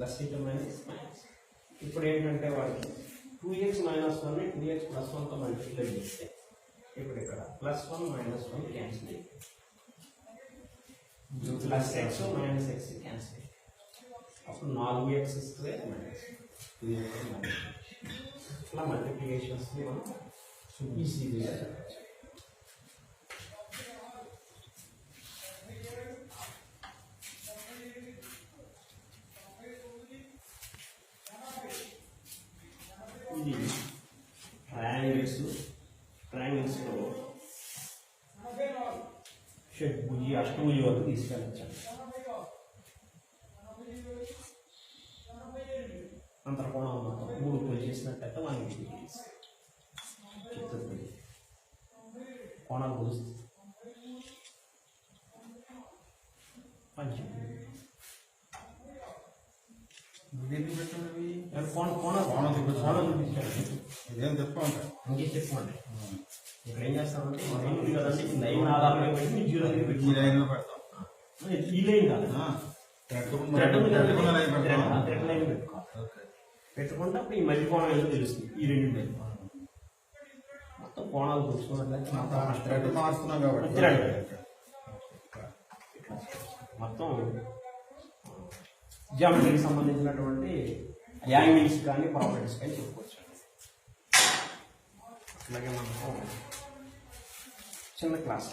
Plus into minus minus. ఇప్పుడు ఏంటంటే వాడికి 2x minus 1 2x plus 1తో multiply చేస్తే ఇప్పుడు ఇక్కడ ప్లస్ 1 మైనస్ 1 క్యాన్సిల్ అయిపోయింది, plus X minus X cancel అయిపోయింది. అప్పుడు 4x square minus 3x minus ఇట్లా మల్టిప్లికేషన్స్ మనం ఈజీగా చెప్పచ్చు. ఇది ట్రయాంగిల్స్లో షడ్భుజి అష్టభుజి వరకు తీసుకెళ్ళచ్చు. అంతర్కోణం మొత్తం 3 కొలు చేసినట్టయితే 180 degrees. చతుర్భుజి కోణాలు కొలుస్తుంది. పంచభుజి ఇదేం చెప్పండి ఇంకే చెప్పండి. ఇక్కడ ఏం చేస్తామంటే కదండి లైన్ ఆధారంగా పెట్టి మీకు 0 దగ్గర పెట్టి ఈ లైన్లో పెడతాం. ఈ లైన్ కాదు థ్రెడ్ లైన్ పెట్టుకుంటే అప్పుడు ఈ మధ్య కోణం ఏదో తెలుస్తుంది. ఈ రెండు లైన్ మొత్తం కోణాలు కూర్చున్నట్లయితే థ్రెడ్ మారుస్తున్నాం కాబట్టి మొత్తం జియోమెట్రీకి సంబంధించినటువంటి యాంగిల్స్ కానీ ప్రాపర్టీస్ కానీ చెప్పుకోవచ్చు. అట్లాగే మనకు చిన్న క్లాస్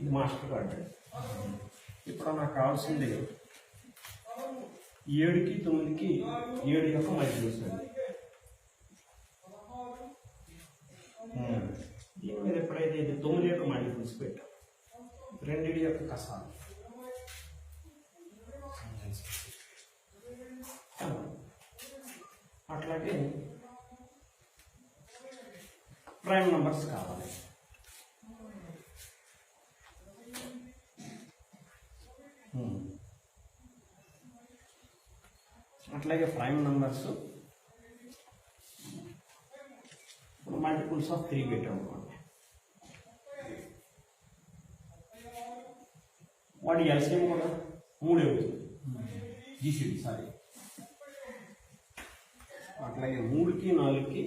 ఇది మాస్టర్ కార్డ్. ఇప్పుడు నాకు కావాల్సింది 7కి 9కి 7 యొక్క మల్టిప్లికేషన్. దీని మీద ఎప్పుడైతే ఇది 9 యొక్క మల్టిపుల్స్ పెట్టాం, 2 యొక్క కసాలు అట్లాగే ప్రైమ్ నంబర్స్ కావాలి. అట్లాగే ప్రైమ్ నంబర్స్ మల్టిపుల్స్ ఆఫ్ 3 పెట్టాం అనుకోండి, వాడి ఎల్సిఎం కూడా 3 అవుతుంది. GCD sorry. అట్లాగే 3కి 4కి